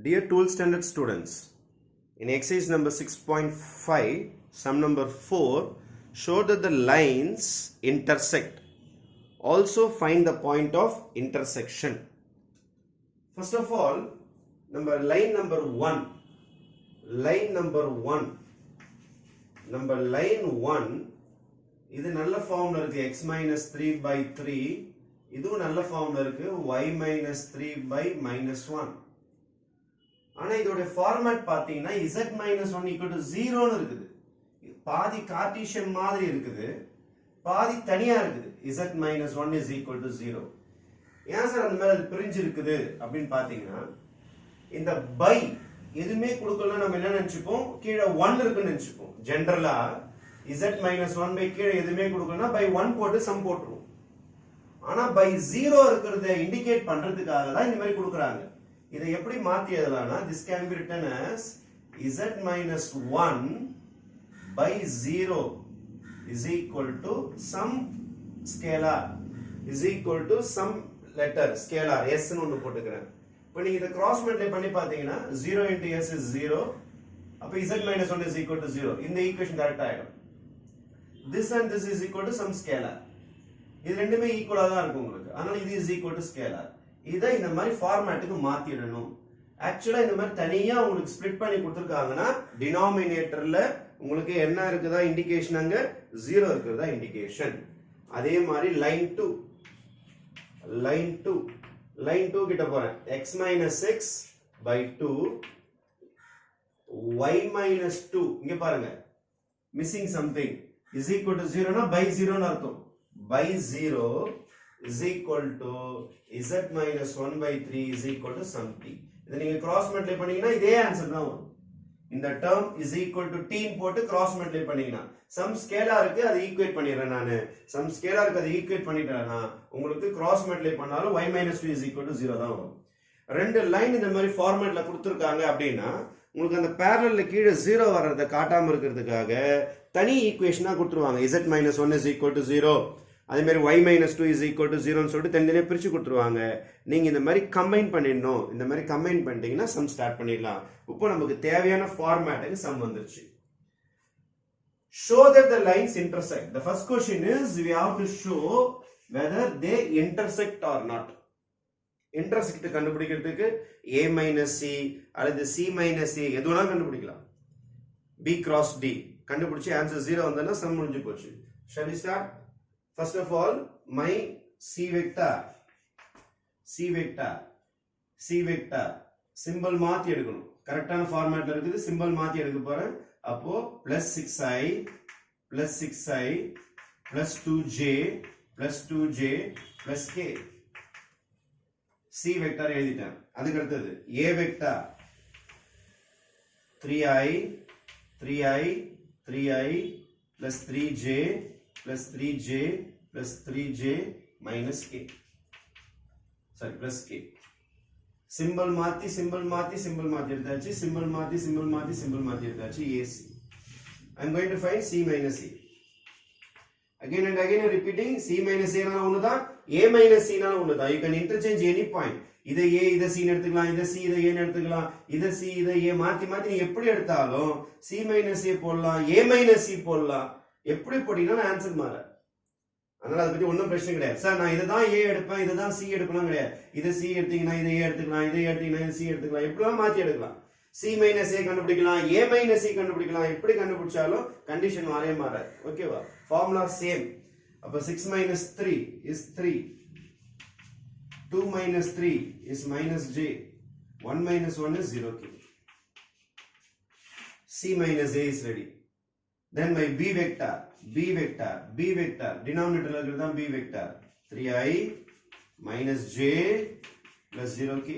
Dear 12th standard students, in exercise number 6.5, sum number 4, show that the lines intersect. Also find the point of intersection. First of all, line number 1. Line 1, இது நல்ல ஃபார்ம்ல இருக்கு x minus 3 by 3. இதுவும் நல்ல ஃபார்ம்ல இருக்கு y minus 3 by minus 1. ஆனா இதோட ஃபார்மட் பாத்தீங்கன்னா z minus 1 equal to 0 ன்னு இருக்குது. பாதி கார்ட்டீசியன் மாதிரி இருக்குது, பாதி தனியா இருக்குது. z minus 1 is equal to 0. ஏன் சார் அந்த மாதிரி பிரிஞ்சு இருக்குது அப்படின்னு பாத்தீங்கன்னா, இந்த பை எதுவுமே கொடுக்கல நம்ம என்ன நினைச்சுப்போம், கீழே 1 இருக்குன்னு நினைச்சுப்போம். ஜெனரலா z minus 1 by கீழே எதுவுமே கொடுக்கலனா by 1 போட்டு சம் போட்டுருவோம். ஆனா by 0 இருக்கிறத இண்டிகேட் பண்றதுக்காக தான் இந்த மாதிரி கொடுக்கறாங்க. இதை எப்படி மாத்தி எழுதலாம்னா, this can be written as z minus 1 by 0 is equal to some scalar is equal to some letter scalar s ன்னு ஒன்னு போட்டுக்கிறேன். இப்போ நீங்க இத கிராஸ் மல்டிப்ளை பண்ணி பாத்தீங்கன்னா 0 into s is 0. அப்ப z minus 1 is equal to 0. இந்த ஈக்குவேஷன் கரெக்ட் ஆயிடும். This and this is equal to some scalar. இது ரெண்டுமே ஈக்குவலா தான் இருக்கும் உங்களுக்கு. அதனால இது is equal to scalar. இதை இந்த மாதிரி ஃபார்மேட்டுக்கு மாத்திடணும். ஆக்சுவலா இந்த மாதிரி தனியா உங்களுக்கு ஸ்ப்ளிட் பண்ணி கொடுத்திருக்காங்கன்னா டினாமினேட்டர்ல உங்களுக்கு என்ன இருக்குதா இண்டிகேஷன், அங்க 0 இருக்குதா இண்டிகேஷன். அதே மாதிரி லைன் 2 கிட்ட போறேன். x minus 6 by 2 y minus 2 இங்க பாருங்க, missing something is equal to 0 னா by 0 ன்னு அர்த்தம். by 0 is equal to z minus 1 by 3 is equal to something. இதை நீங்க கிராஸ் மல்டிப்ளை பண்ணீங்கன்னா இதே ஆன்சர் தான் வரும். இந்த term is equal to t போட்டு கிராஸ் மல்டிப்ளை பண்ணீங்கன்னா சம் ஸ்கேலாருக்கு அதை ஈக்குவேட் பண்ணிடுறேன் நானு. சம் ஸ்கேலாருக்கு அதை ஈக்குவேட் பண்ணிட்டேன்னா உங்களுக்கு கிராஸ் மல்டிப்ளை பண்ணாலும் y minus 2 is equal to 0 தான் வரும். ரெண்டு லைன் இந்த மாதிரி ஃபார்மேட்ல கொடுத்திருக்காங்க அப்படின்னா உங்களுக்கு அந்த பேரலல்ல கீழே 0 வர்றதை காட்டாம இருக்கிறதுக்காக தனி ஈக்குவேஷனா கொடுத்துருவாங்க. z minus 1 is equal to 0, அதே மாதிரி y minus 2 is equal to 0 ன்னு சொல்லிட்டு தனித்தனியா பிரிச்சு கொடுத்துருவாங்க. நீங்க இந்த மாதிரி கம்பைன் பண்ணிடணும். இந்த மாதிரி கம்பைன் பண்ணிட்டீங்கன்னா சம் ஸ்டார்ட் பண்ணிடலாம். இப்போ நமக்கு தேவையான ஃபார்மேட்டுக்கு சம் வந்துருச்சு. Show that the lines intersect. The first question is we have to show whether they intersect or not. Intersect கண்டுபிடிக்கிறதுக்கு a minus c அல்லது c minus a எதுனா கண்டுபிடிக்கலாம். b cross d கண்டுபிடிச்சு ஆன்சர் 0 வந்தா சம் முடிஞ்சு போச்சு. Shall we start? First of all, my c vector symbol மாத்தி எடுக்கணும். கரெக்டான ஃபார்மேட்ல இருக்குது. சிம்பல் மாத்தி எடுக்க போறேன். அப்போ plus 6i plus 2j plus 2j plus k. c vector எழுதிட்டேன். அதுக்கு அடுத்தது a vector 3i plus 3j plus 3j plus 3j minus k. Sorry, plus k. Symbol மாத்தி எடுத்தாச்சு. Symbol மாத்தி எடுத்தாச்சு. AC. I am going to find c minus a. Again and again repeating, c minus a நால ஒண்ணுதான், a minus c நால ஒண்ணுதான். You can interchange any point. இதை a இதை c ன்னு எடுத்துக்கலாம், இதை c இதை a ன்னு எடுத்துக்கலாம், இதை c இதை a மாத்தி நீ எப்படி எடுத்தாலும் c minus a போடலாம், a minus c போடலாம். எப்படி போட்டீங்கன்னா ஆன்சர் மாற. அதனால அதை பத்தி ஒன்றும் பிரச்சனை கிடையாது. சார் நான் இதை தான் ஏ எடுப்பேன், இதை தான் சி எடுக்கலாம் கிடையாது. இதை சி எடுத்தீங்கன்னா இதை ஏ எடுத்துக்கலாம், இதை எடுத்தீங்கன்னா இதை சி எடுத்துக்கலாம். எப்படிலாம் மாற்றி எடுக்கலாம். சி மைனஸ் ஏ கண்டுபிடிக்கலாம், ஏ மைனஸ் சி கண்டுபிடிக்கலாம். எப்படி கண்டுபிடிச்சாலும் கண்டிஷன் மாறவே மாறாது. ஓகேவா? Formula same. அப்போ 6 minus 3 is 3, 2 minus 3 is minus j, 1 minus 1 is 0k. C minus a is ready. Then my b vector denominator இருக்கிறது b vector 3i minus j plus 0k.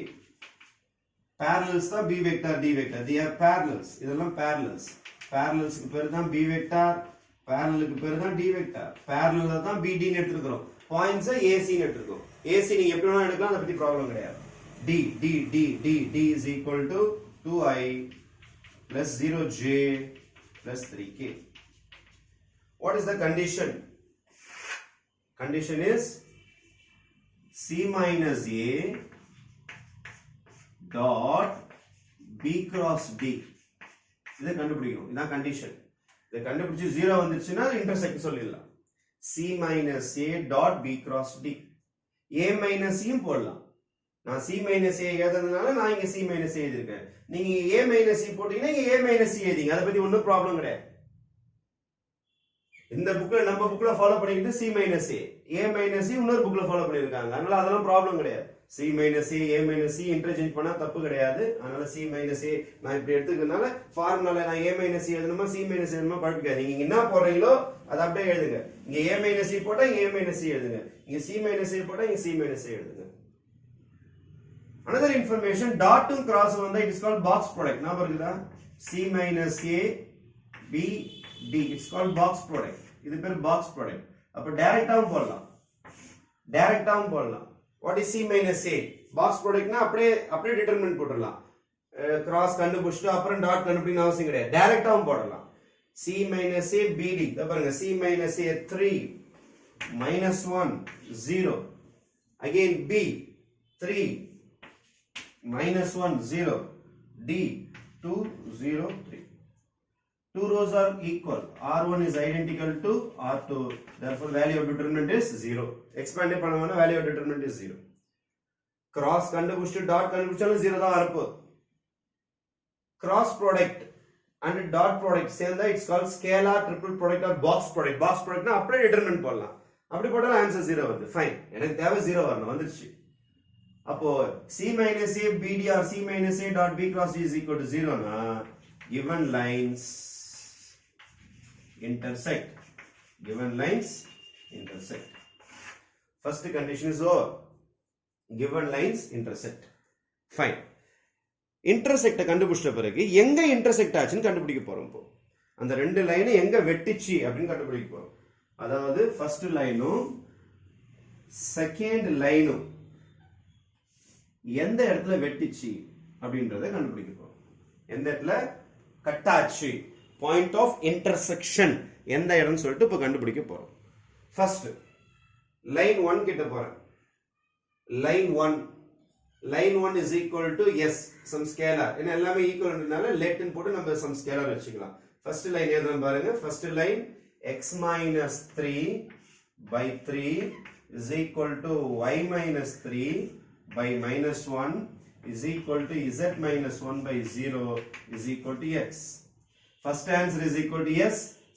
parallels தான் b vector d vector, they are parallels. இதெல்லாம் parallelsக்கு பேரு தான் b vector, parallelக்கு பேரு தான் d vector. parallel தான் bd ன்னு எடுத்துக்கிறோம். points ac ன்னு எடுத்துக்கிறோம். ac நீங்க எப்படி வேணா எடுக்கலாம், அத பத்தி ப்ராப்ளம் கிடையாது. d is equal to 2i plus 0j plus 3k. What is the condition? Condition is c minus a dot b cross d இதை கண்டுபிடிக்கணும். இதான் கண்டிஷன். இதை கண்டுபிடிச்சு 0 வந்துருச்சுன்னா இன்டர்செக்ட் சொல்லிடலாம். c minus a dot b cross d. a minus யும் போடலாம். நான் c minus a எழுதுறதுனால நான் இங்க c minus a எழுதிருக்கேன். நீங்க a minus c போட்டீங்கன்னா இங்க a minus c எழுதிங்க. அதை பத்தி ஒன்றும் ப்ராப்ளம் கிடையாது. இந்த புக்ல நம்ம புக்ல ஃபாலோ பண்ணிக்கிட்டு c minus a minus c இன்னொரு புக்ல ஃபாலோ பண்ணிருக்காங்க. அதனால அதெல்லாம் ப்ராப்ளம் கிடையாது. c minus a minus c interchange பண்ணா தப்பு கிடையாது. அதனால c minus a நான் இப்படி எடுத்துக்கிறதுனால ஃபார்முலால நான் a minus c எழுதணுமா c minus a எழுதணுமா படிக்காதீங்க. நீங்க என்ன போடுறீங்களோ அதை அப்படியே எழுதுங்க. இங்க a minus c போட்டா இங்க a minus c எழுதுங்க. இங்க c minus a போட்டா இங்க c minus a எழுதுங்க. Another information, dot and cross வந்தா it is called box product. ஞாபகம் இருக்குதா? c minus a b d, it's called box product. இது பேர் box product. அப்ப டைரக்டாவும் போடலாம். What is c minus a? box product னா அப்படியே டிட்டர்மினன்ட் போட்டுடலாம். கிராஸ் கண்டுபிடிச்சிட்டு அப்புறம் டாட் கண்டுபிடிக்கணும் அவசியம் கிடையாது. டைரக்டாவும் போடலாம். c minus a b d. இத பாருங்க, c minus a 3 minus 1 0. Again b 3 minus 1 0, d 2 0 3. Two rows are equal. R1 is identical to R2. Therefore, value of determinant is 0. Expand பண்ணோம்னா value of determinant is 0. Cross கண்டுபிடிச்சு dot கண்டுபிடிச்சாலும் 0 தான் வரப்போகுது. Cross product and dot product சேர்ந்தா it's called scalar triple product or box product. Box product னா அப்படியே determinant போடலாம். அப்படி போட்டாலும் ஆன்சர் 0 வருது. ஃபைன். எனக்கு தேவை 0 வரணும், வந்துருச்சு. அப்போ c minus a bd or c minus a dot b cross d is equal to 0 னா given lines intersect. First condition is over. Given lines intersect. Fine. Intersect கண்டுபிடிச்ச பிறகு எங்க intersect ஆச்சுன்னு கண்டுபிடிக்க போறோம். இப்போ அந்த ரெண்டு லைன் எங்க வெட்டிச்சு அப்படின்னு கண்டுபிடிக்க போறோம். அதாவது ஃபர்ஸ்ட் லைனும் செகண்ட் லைனும் எந்த இடத்துல வெட்டிச்சு அப்படின்றத கண்டுபிடிக்க போறோம். எந்த இடத்துல கட் ஆச்சு, பாயிண்ட் ஆஃப் இன்டர்செக்ஷன் எந்த இடம்னு சொல்லிட்டு இப்ப கண்டுபிடிக்க போறோம். ஃபர்ஸ்ட் லைன் 1 கிட்ட போறேன். Line 1 is equal to s some scalar. ஏன்னா எல்லாமே ஈக்குவல்ன்றனால let ன்னு போட்டு நம்ம some scalar வச்சுக்கலாம். ஃபர்ஸ்ட் லைன் எழுதுறேன் பாருங்க. First line x minus 3 by 3 is equal to y minus 3 by minus 1 is equal to z minus 1 by 0 is equal to x. First answer is equal to s,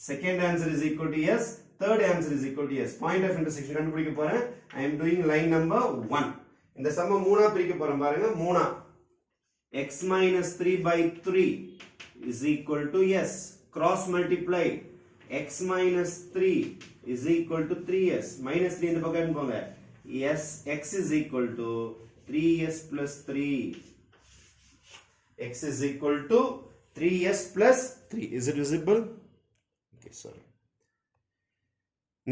second answer is equal to s, third answer is equal to s. Point of intersection கண்டுபிடிக்க போறேன். I am doing line number 1. இந்த சம மூணா பிரிக்க போறேன் பாருங்க. மூணா x minus 3 by 3 is equal to s. Cross multiply x minus 3 is equal to 3s. Minus 3 இந்த பக்கம் போங்க. s x is equal to 3s plus 3. X is equal to 3s plus 3. Is it visible? Okay, sorry.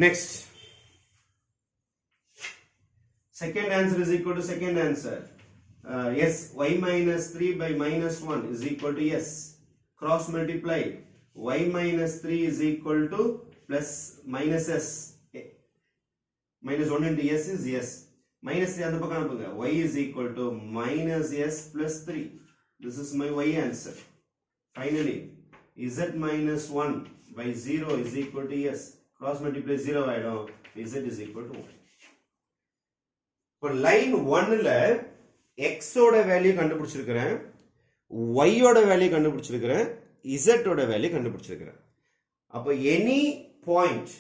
Next. Second answer is equal to second answer. S, y minus 3 by minus 1 is equal to s. Cross multiply. Y minus 3 is equal to plus minus s. Minus 1 into s is s. Minus 3 அந்த பக்கம் அனுப்புங்க. Y is equal to minus s plus 3. This is my y answer. Finally, z minus 1 by 0 is equal to s. Cross multiply 0 ஆயிடும். z is equal to 1. இப்போ line 1ல x ஓட value கண்டுபிடிச்சிருக்கிறேன், y ஓட value கண்டுபிடிச்சிருக்கிறேன், z ஓட value கண்டுபிடிச்சிருக்கிறேன். அப்போ any point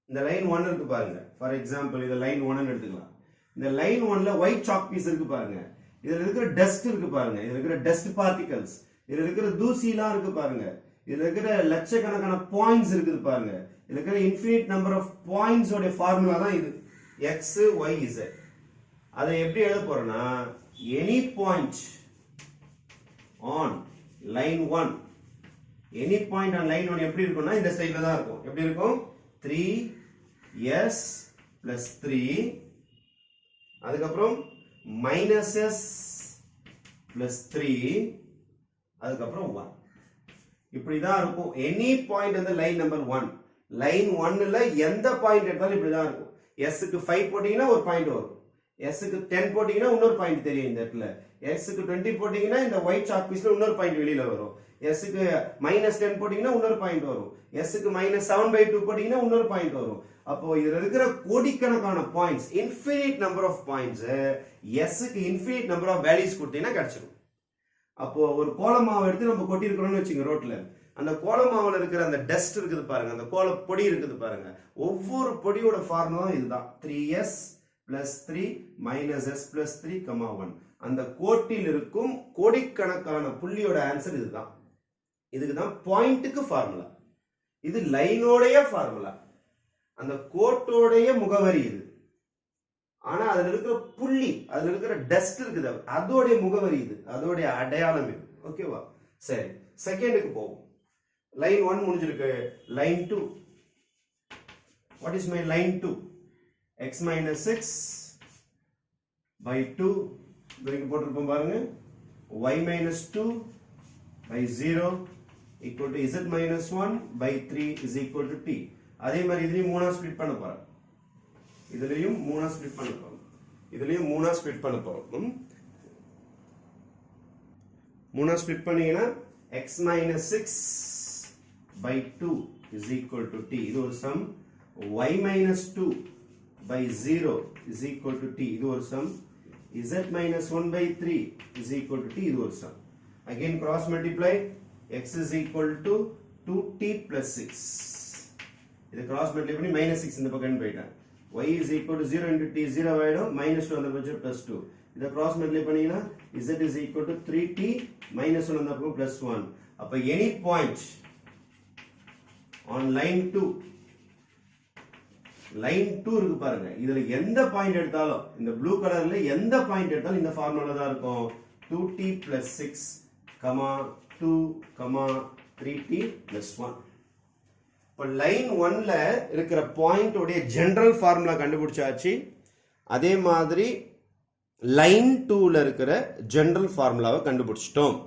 இந்த line 1 இருக்கு பாருங்க. For example இத லைன் 1 ன்னு எடுத்துக்கலாம். இந்த லைன் 1ல ஒயிட் சாக் பீஸ் இருக்கு பாருங்க. இதுல இருக்கிற டஸ்ட் இருக்கு பாருங்க. இதுல இருக்கிற டஸ்ட் பார்ட்டிகல்ஸ், இதுல இருக்கிற தூசிலாம் இருக்கு பாருங்க. இதுல இருக்கிற லட்சக்கணக்கான பாயிண்ட்ஸ் இருக்குது பாருங்க. இதுல இருக்கிற இன்ஃபினிட் நம்பர் ஆஃப் பாயிண்ட்ஸ் ஓட ஃபார்முலா தான் இது. x y z. அதை எப்படி எழுத போறேன்னா any point on line 1, any point on line 1 எப்படி இருக்கும்னா இந்த ஸ்டைல்ல தான் இருக்கும். எப்படி இருக்கும்? 3s plus 3, அதுக்கப்புறம் minus s plus 3, அதுக்கப்புறம் 1. இப்படிதான் இருக்கும் எனி பாயிண்ட் அந்த லைன் நம்பர் 1. லைன் 1ல எந்த பாயிண்ட் எடுத்தாலும் இப்படிதான் இருக்கும். s க்கு 5 போட்டீங்கன்னா ஒரு பாயிண்ட் வரும், s க்கு 10 போட்டீங்கன்னா இன்னொரு பாயிண்ட் தெரியும் இந்த இடத்துல. x க்கு 20 போட்டீங்கன்னா இந்த ஒயிட் சாக் பீஸ்ல இன்னொரு பாயிண்ட் வெளியில வரும். s க்கு -10 போட்டீங்கன்னா இன்னொரு பாயிண்ட் வரும். s க்கு -7/2 போட்டீங்கன்னா இன்னொரு பாயிண்ட் வரும். அப்போ இதுல இருக்கிற கோடிக்கணக்கான points, infinite number of points, s க்கு இன்ஃபினிட் நம்பர் ஆஃப் வேல்யூஸ் கொடுத்தீங்கன்னா கிடைச்சிடும். அப்போ ஒரு கோலமாவை எடுத்து நம்ம கொட்டி இருக்கணும்னு வச்சுங்க ரோட்ல, அந்த கோலமாவுல இருக்கிற அந்த டஸ்ட் இருக்குது பாருங்க, அந்த கோல பொடி இருக்குது பாருங்க, ஒவ்வொரு பொடியோட ஃபார்முலா இதுதான். 3s plus 3 minus s plus 3, 1. அந்த கோட்டில் இருக்கும் கோடிக்கணக்கான புள்ளியோட ஆன்சர் இதுதான். இதுக்கு தான் பாயிண்ட்டுக்கு ஃபார்முலா. இது லைனோடைய ஃபார்முலா, அந்த கோட்டோடைய முகவரி இது. ஆனா அதுல இருக்கிற புள்ளி, அதுல இருக்கிற டஸ்ட் இருக்குது, அதோடைய முகவரி இது, அதோடைய அடையாளம் இது. ஓகேவா? சரி, செகண்டுக்கு போவோம். லைன் 1 முடிஞ்சிருக்கு. Line 2. What is my line 2? x minus 6 by 2 இங்க போட்டுருப்போம் பாருங்க, y minus 2 by 0 equal to z minus 1 by 3 is equal to t. அதே மாதிரி இதுலயும் மூணா ஸ்ப்ளிட் பண்ண போறோம், இதுலயும் மூணா ஸ்ப்ளிட் பண்ண போறோம், இதுலயும் மூணா ஸ்ப்ளிட் பண்ண போறோம். மூணா ஸ்ப்ளிட் பண்ணீங்கன்னா x minus 6 by 2 is equal to t, இது ஒரு some. y minus 2 by 0 is equal to t, இது ஒரு sum. z minus 1 by 3 is equal to t, இது ஒரு sum. Again cross multiply, x is equal to 2t plus 6. இது cross multiply பண்ணி minus 6 இந்த பக்கம் போயிட்டேன். y is equal to 0 into t, 0 ஆயிடும், minus 2 அந்த பக்கம் plus 2. இதை cross multiply பண்ணீங்கன்னா z is equal to 3t minus 1 அந்த பக்கம் plus 1. அப்ப any point on line 2, line 2 இருக்கு பாருங்க, இதுல எந்த பாயிண்ட் எடுத்தாலும், இந்த ப்ளூ கலர்ல எந்த பாயிண்ட் எடுத்தாலும் இந்த ஃபார்முலா தான் இருக்கும். 2t plus 6, 2, 3t plus 1. இப்போ லைன் 1ல இருக்கிற பாயிண்ட் உடைய ஜெனரல் ஃபார்முலா கண்டுபிடிச்சாச்சு. அதே மாதிரி லைன் 2ல இருக்கிற ஜெனரல் ஃபார்முலாவை கண்டுபிடிச்சிட்டோம்.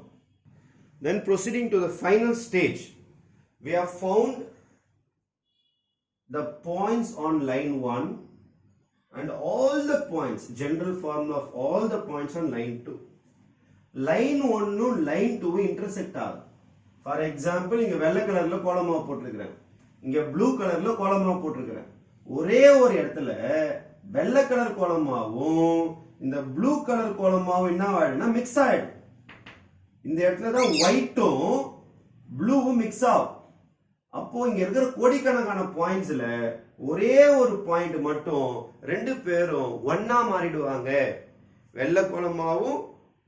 Then proceeding to the final stage, we have found the points on line 1 and all the points, general formula of all the points on line 2. line 1 னும் line 2 intersect ஆகும். For example, இங்க வெள்ளை கலர்ல கோலமாவை போட்டிருக்கிறேன், இங்க blue கலர்ல கோலமாவை போட்டிருக்கிறேன். ஒரே ஒரு இடத்துல வெள்ளை கலர் கோலமாவும் இந்த ப்ளூ கலர் கோலமாவும் என்ன ஆயிடும்னா மிக்ஸ் ஆயிடும். இந்த இடத்துல தான் ஒயிட்டும் ப்ளூவும் மிக்ஸ் ஆகும். அப்போ இங்க இருக்கிற கோடிக்கணக்கான பாயிண்ட்ஸ்ல ஒரே ஒரு பாயிண்ட் மட்டும் ரெண்டு பேரும் ஒன்னா மாறிடுவாங்க. வெள்ளை கோலமாவும்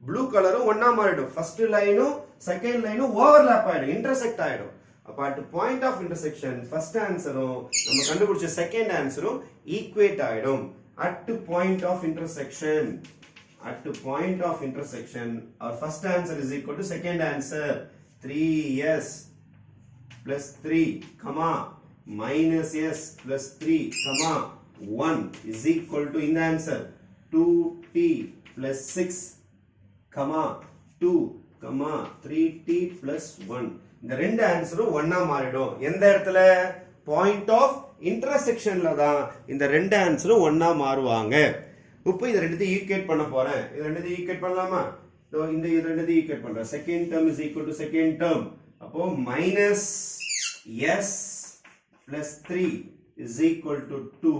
ப்ளூ கலரும் ஒன்னா மாறிடும். ஃபர்ஸ்ட் லைனும் செகண்ட் லைனும் ஓவர்லாப் ஆயிடும், இன்டர்செக்ட் ஆயிடும். அப்ப at point of intersection first ஆன்சரும் நம்ம கண்டுபிடிச்ச செகண்ட் ஆன்சரும் ஈக்குவேட் ஆயிடும். At point of intersection, at point of intersection, our first answer is equal to second answer. 3s plus 3, minus s plus 3, 1 is equal to, in the answer, 2t plus 6, 2, 3t plus 1. இந்த ரெண்டு ஆன்சரும் ஒண்ணா மாறிடும். எந்த இடத்துல? Point of இன்டர்செக்ஷன்ல தான் இந்த ரெண்டு ஆன்சரும் ஒண்ணா மாறுவாங்க. இப்போ இத ரெண்டுத்தையும் ஈக்குவேட் பண்ண போறேன். இத ரெண்டுத்தையும் ஈக்குவேட் பண்ணலாமா? இந்த இது ரெண்டுத்தையும் ஈக்குவேட் பண்றேன். Second term is equal to second term. அப்போ minus s plus 3 is equal to 2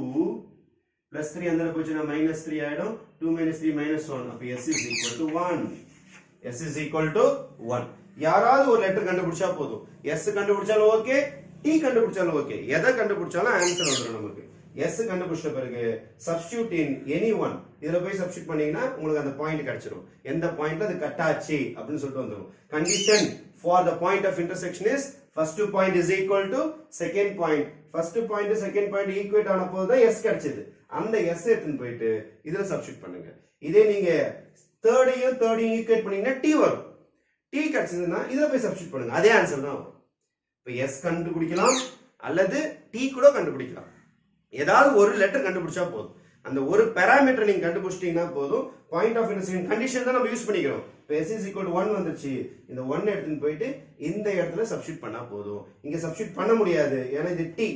plus 3 அந்த போச்சுனா minus 3 ஆயிடும். 2 minus 3 minus 1. அப்ப s is equal to 1. s is equal to 1. யாராவது ஒரு லெட்டர் கண்டுபிடிச்சா போதும். s கண்டுபிடிச்சாலும் ஓகே, t கண்டுபிடிச்சாலும் ஓகே. எதை கண்டுபிடிச்சாலும் ஆன்சர் வந்துரும் நமக்கு. s கண்டுபிடிச்ச பிறகு substitute in any one, இதுல போய் substitute பண்ணீங்கன்னா உங்களுக்கு அந்த பாயிண்ட் கிடைச்சிரும். எந்த பாயிண்ட்ல அது கட் ஆச்சு அப்படினு சொல்லிட்டு வந்துரும். condition for the point of intersection is first point is equal to second point. first point second point equate ஆன போது தான் s கிடைச்சது. அந்த s எடுத்துட்டு போயிட்டு இதுல substitute பண்ணுங்க. இதே நீங்க தேர்டையும் ஈக்குவேட் பண்ணீங்கன்னா t வரும். t கிடைச்சதுன்னா இதுல போய் substitute பண்ணுங்க. அதே ஆன்சர் தான் வரும். இப்போ s கண்டுபிடிக்கலாம் அல்லது t கூட கண்டுபிடிக்கலாம். ஏதாவது ஒரு லெட்டர் கண்டுபிடிச்சா போதும். அந்த ஒரு பாராமீட்டர் நீங்க கண்டுபிடிச்சிட்டீங்கன்னா போதும். பாயிண்ட் ஆஃப் இன்டர்செக்ஷன் கண்டிஷன் தான் நம்ம யூஸ் பண்ணிக்கிறோம். இப்போ s is equal to 1 வந்துருச்சு. இந்த 1 எடுத்துட்டு போயிட்டு இந்த இடத்துல சப்ஸ்டிட்யூட் பண்ணா போதும். இங்க சப்ஸ்டிட்யூட் பண்ண முடியாது, ஏன்னா இது t.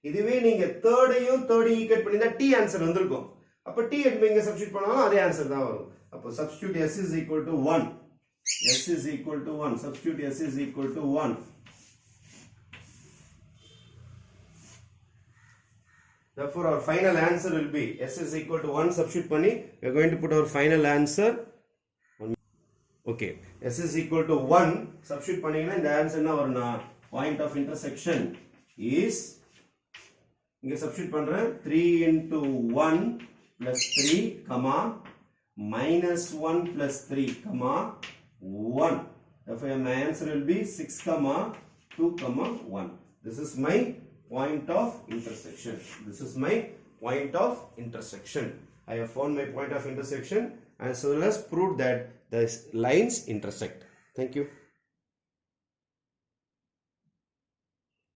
இதுவே நீங்க தேர்டையும் ஈக்குவேட் பண்ணினா t ஆன்சர் வந்திருக்கும். அப்ப t எடுத்து இங்க சப்ஸ்டிட்யூட் பண்ணாலும் அதே ஆன்சர் தான் வரும். அப்ப substitute s is equal to 1. S is equal to 1. Substitute s is equal to 1. Therefore our final answer will be s is equal to 1. Substitute பண்ணி we are going to put our final answer. Okay, s is equal to 1. Substitute பண்ணீங்கன்னா இந்த answer என்ன வரும்னா point of intersection is இங்க substitute பண்றேன் 3 into 1 plus 3 comma minus 1 plus 3 comma 1. Therefore my answer will be 6 comma 2 comma 1. This is my point of intersection. This is my point of intersection. I have found my point of intersection as well as proved that the lines intersect. Thank you.